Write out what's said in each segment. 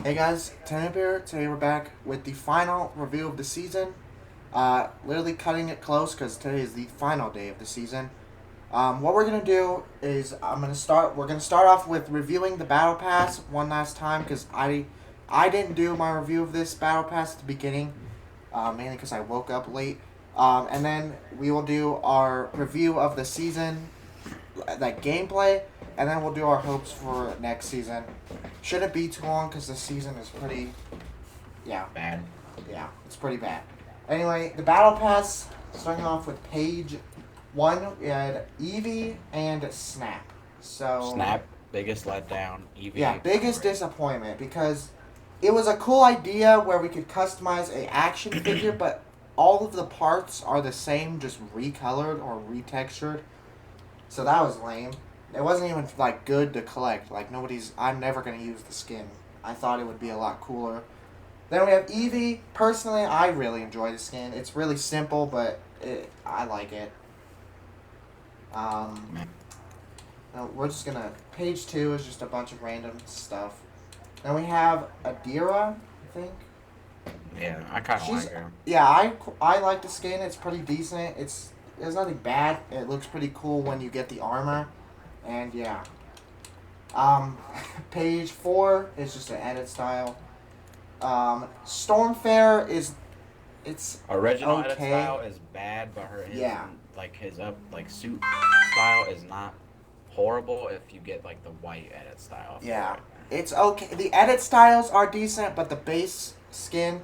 Hey guys, Tanip here. Today we're back with the final review of the season. Literally cutting it close because today is the final day of the season. What we're gonna do is We're gonna start off with reviewing the battle pass one last time because I didn't do my review of this battle pass at the beginning, mainly because I woke up late. And then we will do our review of the season, like gameplay, and then we'll do our hopes for next season. Shouldn't be too long because the season is pretty, yeah, Bad. yeah, it's pretty bad. Anyway, the battle pass, starting off with page one, we had Eevee and Snap. So Snap, biggest letdown. yeah, Eevee, biggest great. disappointment because it was a cool idea where we could customize a action figure, but all of the parts are the same, just recolored or retextured. So that was lame. It wasn't even like good to collect. Like nobody's. I'm never gonna use the skin. I thought it would be a lot cooler. Then we have Eevee. Personally, I really enjoy the skin. It's really simple, but I like it. Um, no, we're just gonna. Page two is just a bunch of random stuff. Then we have Adira, I think. Yeah, I kind of She's like her. yeah. I like the skin. It's pretty decent. There's nothing bad. It looks pretty cool when you get the armor, and yeah. Um, page four is just an edit style. Stormfair is it's Original edit okay. style is bad, but Yeah, his suit style is not horrible if you get like the white edit style for yeah. it. It's okay. The edit styles are decent, but the base skin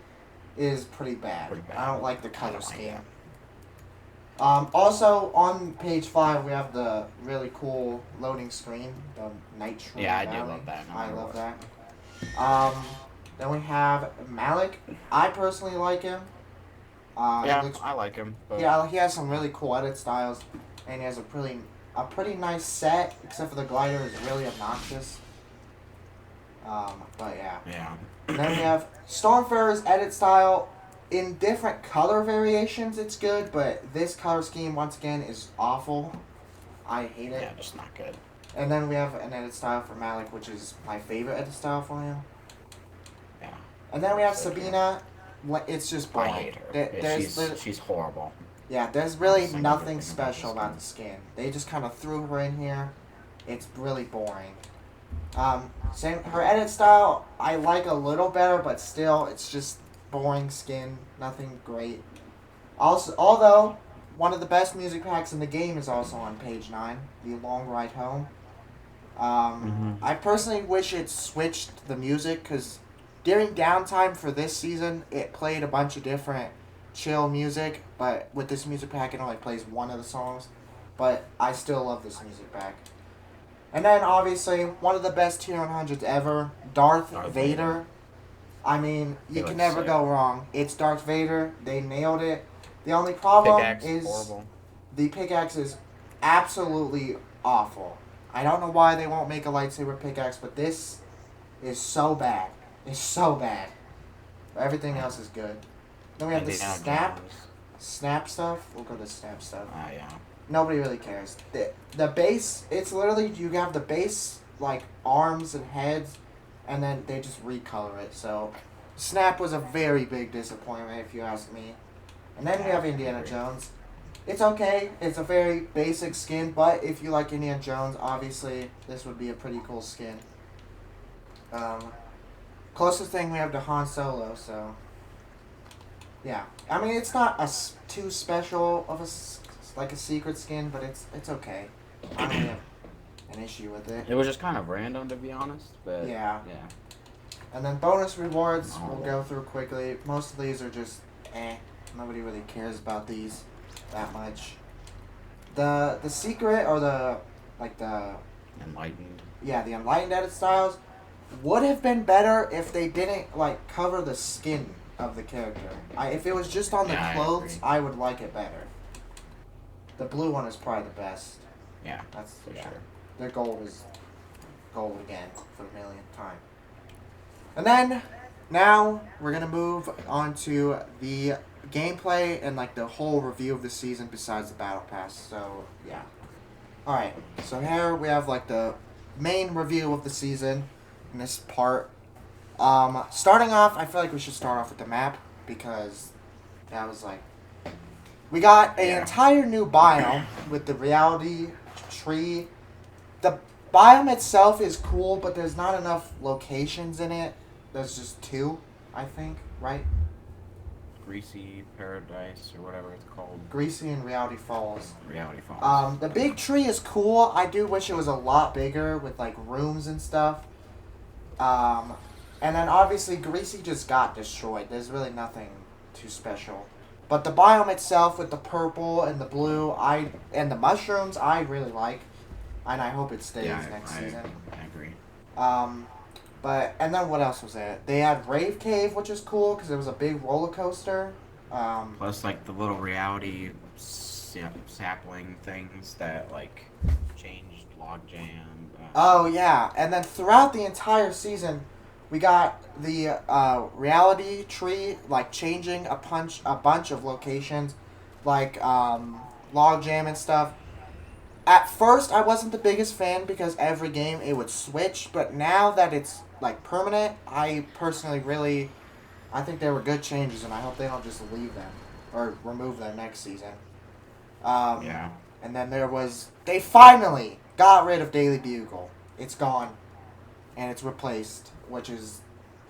is pretty bad. Pretty I bad. don't like the I color don't like scheme. that. Also, on page five, we have the really cool loading screen, the Nitro Yeah, I do Valley. love that. No I matter love what. that. Then we have Malik. I personally like him. He Yeah, looks, I like him, but yeah, he has some really cool edit styles, and he has a pretty nice set, except for the glider is really obnoxious. But yeah. yeah. Then we have Stormfarer's edit style. In different color variations, it's good, but this color scheme, once again, is awful. I hate it. Yeah, just not good. And then we have an edit style for Malik, which is my favorite edit style for him. Yeah. And then we have So true. Sabina. It's just I boring. hate her. She's horrible. Yeah, there's Not a really single good nothing thing about special this about game. the skin. They just kind of threw her in here. It's really boring. Same her edit style I like a little better, but still it's just boring skin. Nothing great. Also, although one of the best music packs in the game is also on page nine, the Long Ride Home. I personally wish it switched the music because during downtime for this season, it played a bunch of different chill music, but with this music pack, it only plays one of the songs. But I still love this music pack. And then obviously one of the best tier 100s ever, Darth Darth Vader. Vader. I mean, He you can looks never sick. go wrong. It's Darth Vader. They nailed it. The only problem Pickaxe, is horrible. the pickaxe is absolutely awful. I don't know why they won't make a lightsaber pickaxe, but this is so bad. It's so bad. Everything else is good. Then we have the Indiana snap. Jones. Snap stuff. We'll go to snap stuff. Yeah. Nobody really cares. The base, it's literally, you have the base, like, arms and heads, and then they just recolor it. So, Snap was a very big disappointment, if you ask me. And then we Yeah, have I Indiana agree. Jones. It's okay. It's a very basic skin, but if you like Indiana Jones, obviously, this would be a pretty cool skin. Closest thing we have to Han Solo, so... Yeah. I mean, it's not too special of like a secret skin, but it's okay. I don't really have an issue with it. It was just kind of random, to be honest, but Yeah. yeah. And then bonus rewards, Oh. we'll go through quickly. Most of these are just Nobody really cares about these that much. The secret or the Enlightened. the enlightened edit styles would have been better if they didn't like cover the skin of the character. If it was just on the Yeah, I clothes, agree. I would like it better. The blue one is probably the best. Yeah, That's for yeah. sure. Their gold is gold again for the millionth time. And then now we're gonna move on to the gameplay and like the whole review of the season besides the battle pass. So yeah. Alright, so here we have like the main review of the season in this part. Starting off, I feel like we should start off with the map because that was like we got an entire new biome with the reality tree. The biome itself is cool, but there's not enough locations in it. There's just 2, I think, right? Greasy Paradise or whatever it's called. Greasy and Reality Falls. Reality Falls. The big tree is cool. I do wish it was a lot bigger with like rooms and stuff. And then obviously Greasy just got destroyed. There's really nothing too special. But the biome itself with the purple and the blue, and the mushrooms, I really like, and I hope it stays next season. I agree. And then what else was there? They had Rave Cave, which is cool because it was a big roller coaster. Plus, like the little reality sapling things that like changed Logjam. Oh yeah, and then throughout the entire season, we got the reality tree like changing a bunch of locations, like Logjam and stuff. At first, I wasn't the biggest fan because every game it would switch, but now that it's like permanent, I personally I think they were good changes, and I hope they don't just leave them or remove them next season. Yeah. And then they finally got rid of Daily Bugle. It's gone, and it's replaced, which is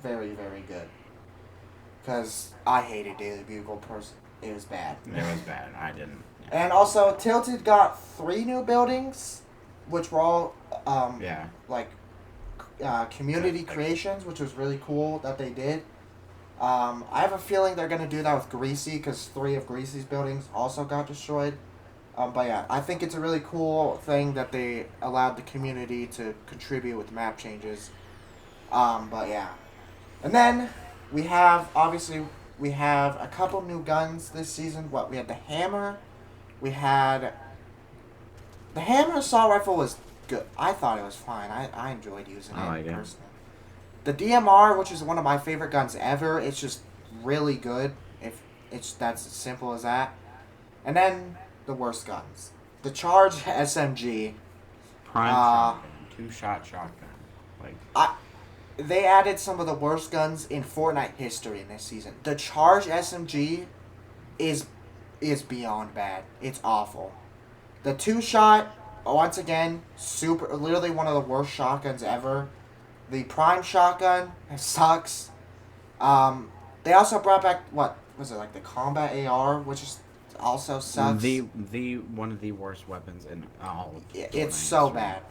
very, very good. Because I hated Daily Bugle. It was bad. It was bad. I didn't. Yeah. And also, Tilted got 3 new buildings, which were all community creations, which was really cool that they did. I have a feeling they're going to do that with Greasy, because 3 of Greasy's buildings also got destroyed. But yeah, I think it's a really cool thing that they allowed the community to contribute with map changes. But yeah. And then we have a couple new guns this season. We had the hammer. The hammer assault rifle was good. I thought it was fine. I enjoyed using it personally. The DMR, which is one of my favorite guns ever, it's just really good. That's as simple as that. And then the worst guns. The Charge SMG. Prime shotgun. 2-shot shotgun. They added some of the worst guns in Fortnite history in this season. The Charge SMG is beyond bad. It's awful. The 2-shot, once again, literally one of the worst shotguns ever. The Prime shotgun sucks. They also brought back the Combat AR, which is also sucks. The one of the worst weapons in all of Fortnite. It's so bad.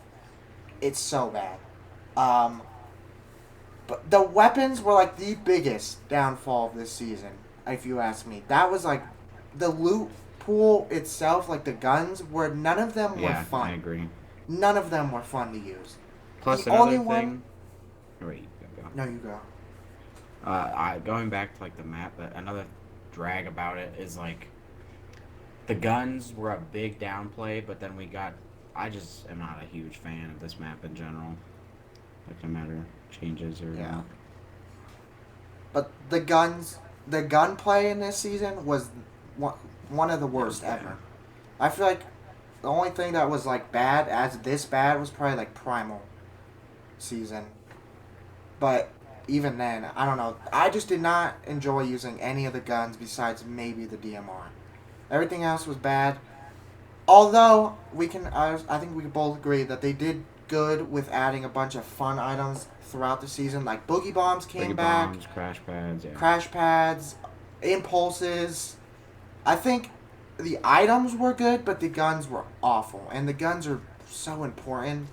It's so bad. But the weapons were like the biggest downfall of this season, if you ask me. That was like the loot pool itself, like the guns, none of them were fun. I agree. None of them were fun to use. Plus another thing. Wait, go. No, you go. Going back to like the map, another drag about it is like the guns were a big downplay, but then I just am not a huge fan of this map in general. Like no matter changes or not. But the gunplay in this season was one of the worst ever. I feel like the only thing that was like this bad was probably like Primal season. But even then, I don't know. I just did not enjoy using any of the guns besides maybe the DMR. Everything else was bad. Although I think we can both agree that they did good with adding a bunch of fun items throughout the season. Like Boogie Bombs came back. Bombs, crash pads, Crash pads, impulses. I think the items were good, but the guns were awful. And the guns are so important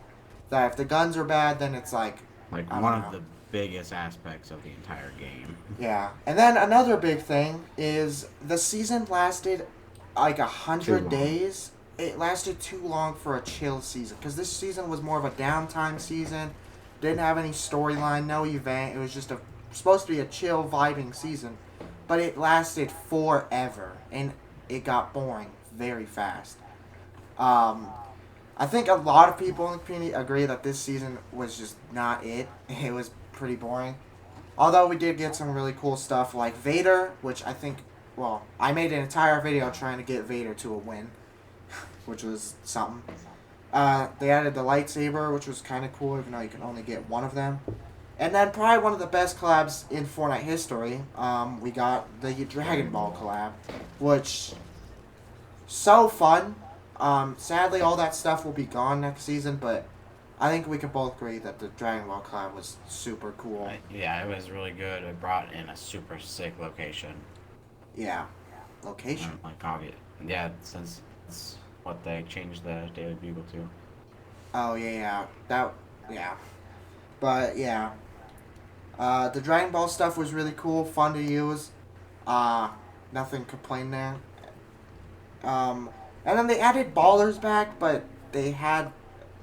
that if the guns are bad, then it's like one of the biggest aspects of the entire game. Yeah. And then another big thing is the season lasted like 100 days. It lasted too long for a chill season, because this season was more of a downtime season. Didn't have any storyline, no event. It was just supposed to be a chill, vibing season. But it lasted forever, and it got boring very fast. I think a lot of people in the community agree that this season was just not it. It was pretty boring. Although we did get some really cool stuff like Vader, which I think, I made an entire video trying to get Vader to a win, which was something. They added the lightsaber, which was kind of cool, even though you can only get one of them. And then probably one of the best collabs in Fortnite history, we got the Dragon Ball collab, which so fun. Sadly, all that stuff will be gone next season, but I think we can both agree that the Dragon Ball collab was super cool. Yeah, it was really good. It brought in a super sick location. Yeah, location. Like obvious. Yeah, since it's what they changed the Daily Bugle to. Oh yeah, that yeah, but yeah, the Dragon Ball stuff was really cool, fun to use. Uh, Nothing to complain there. Um, and then they added ballers back, but they had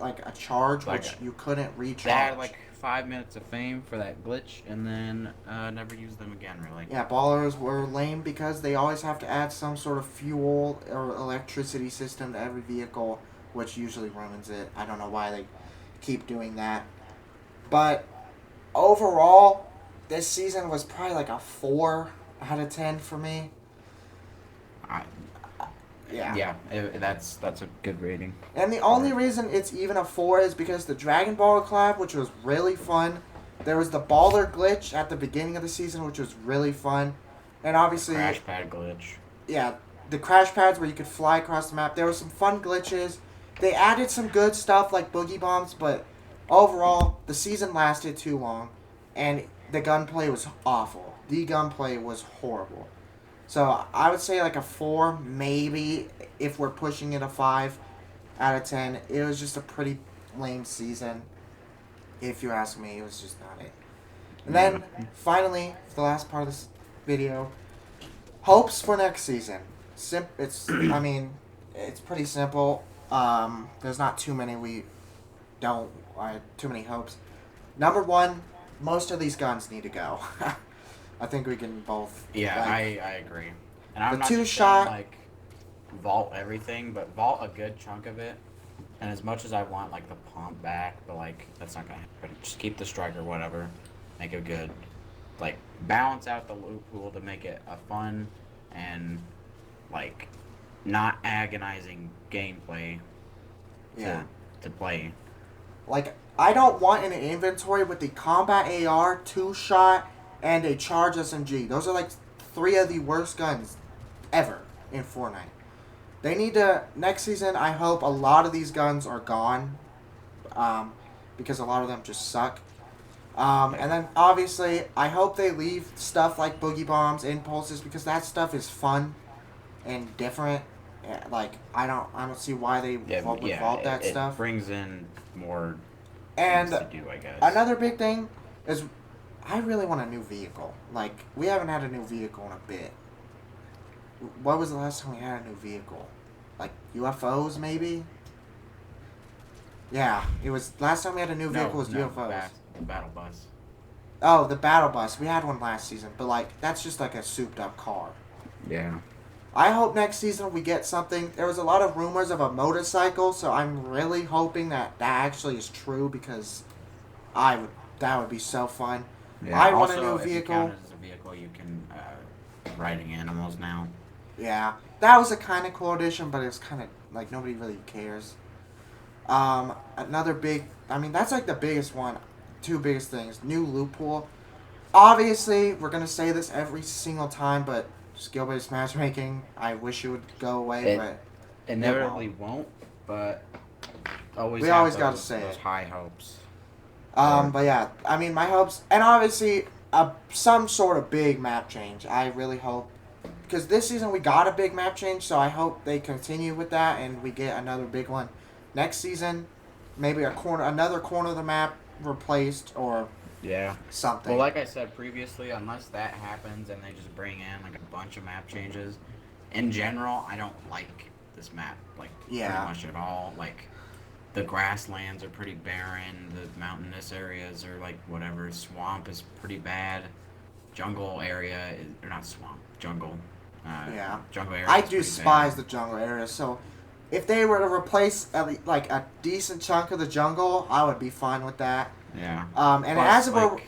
like a charge Like which you couldn't they had recharge. like 5 minutes of fame for that glitch, and then never used them again. Really. Yeah, ballers were lame because they always have to add some sort of fuel or electricity system to every vehicle, which usually ruins it. I don't know why they keep doing that. But overall, this season was probably like a 4 out of 10 for me. I, Yeah. yeah, that's a good rating. And the only reason it's even a 4 is because the Dragon Ball collab, which was really fun. There was the baller glitch at the beginning of the season, which was really fun. And obviously, Crash pad glitch. yeah, the crash pads where you could fly across the map. There were some fun glitches. They added some good stuff like boogie bombs, but overall, the season lasted too long, and the gunplay was awful. The gunplay was horrible. So I would say like a 4, maybe if we're pushing it a 5 out of 10. It was just a pretty lame season. If you ask me, it was just not it. And then finally, for the last part of this video, hopes for next season. It's I mean, it's pretty simple. There's not too many too many hopes. Number one, most of these guns need to go. I think we can both. Yeah, like, I agree. And I'm the not two just shot- saying, like vault everything, but vault a good chunk of it. And as much as I want like the pump back, but like that's not gonna happen. Just keep the striker, whatever. Make it good. Like balance out the loot pool to make it a fun and like not agonizing gameplay Yeah. to play. Like, I don't want an inventory with the combat AR, 2-shot, and a charge SMG. Those are like 3 of the worst guns ever in Fortnite. They need to, next season, I hope a lot of these guns are gone. Because a lot of them just suck. And then, obviously, I hope they leave stuff like boogie bombs, impulses, because that stuff is fun and different. Yeah, like, I don't see why they would vault that it stuff. brings in more And things to do, I guess. another big thing is I really want a new vehicle. Like, we haven't had a new vehicle in a bit. What was the last time we had a new vehicle? Like, UFOs, maybe? Yeah, it was, last time we had a new vehicle was UFOs. The battle bus. Oh, the battle bus. We had one last season, but, like, that's just like a souped up car. Yeah. I hope next season we get something. There was a lot of rumors of a motorcycle, so I'm really hoping that that actually is true because that would be so fun. Yeah. I want a Also, new if you vehicle. count it as a vehicle, you can riding animals now. Yeah, that was a kind of cool addition, but it's kind of like nobody really cares. Another big, I mean, that's like the biggest one. 2 biggest things. New loot pool. Obviously, we're going to say this every single time, but skill-based matchmaking, I wish it would go away, but Inevitably won't, but We always gotta say those it. high hopes. But yeah, I mean, my hopes, and obviously, some sort of big map change. I really hope, because this season we got a big map change, so I hope they continue with that and we get another big one next season. Maybe another corner of the map replaced or Yeah. something. Well, like I said previously, unless that happens and they just bring in like a bunch of map changes, in general, I don't like this map like Yeah. pretty much at all. Like the grasslands are pretty barren. The mountainous areas are like whatever. Swamp is pretty bad. Jungle area or not swamp. Jungle. Yeah. Jungle area. I is pretty despise bad. the jungle area, so if they were to replace like a decent chunk of the jungle, I would be fine with that. Yeah. And Plus, as of like,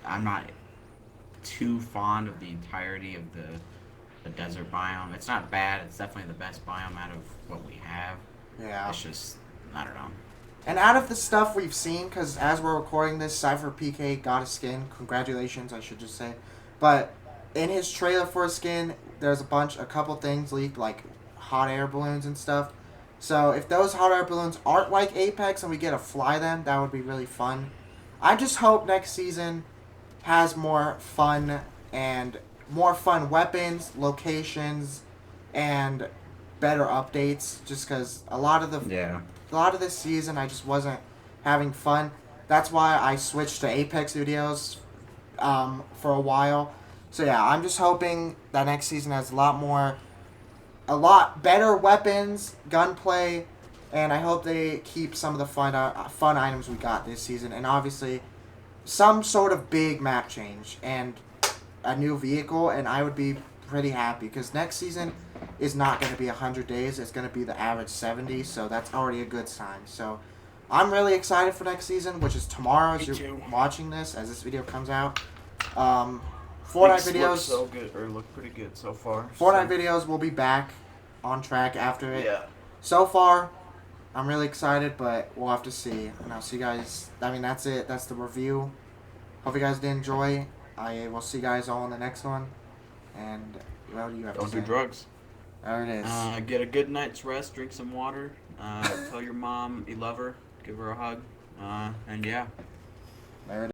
I'm not too fond of the entirety of the desert biome. It's not bad. It's definitely the best biome out of what we have. yeah. It's just I don't know. And out of the stuff we've seen, because as we're recording this, Cypher PK got a skin. Congratulations, I should just say. But in his trailer for a skin, there's a couple things leaked, like hot air balloons and stuff. So if those hot air balloons aren't like Apex and we get to fly them, that would be really fun. I just hope next season has more fun and more fun weapons, locations, and better updates. Just because Yeah. a lot of this season I just wasn't having fun. That's why I switched to Apex videos for a while. So yeah, I'm just hoping that next season has a lot better weapons, gunplay, and I hope they keep some of the fun items we got this season, and obviously some sort of big map change and a new vehicle, and I would be pretty happy because next season is not going to be 100 days. It's going to be the average 70, so that's already a good sign. So I'm really excited for next season, which is tomorrow as Me you're too. watching this, as this video comes out. Fortnite Things videos. look so good, or look pretty good so far. Fortnite videos will be back on track after it. Yeah. So far, I'm really excited, but we'll have to see. And I'll see you guys. I mean, that's it. That's the review. Hope you guys did enjoy. I will see you guys all in the next one. And what do you have Don't to do say? drugs. There it is. Get a good night's rest. Drink some water. Tell your mom you love her. Give her a hug. And yeah. There it is.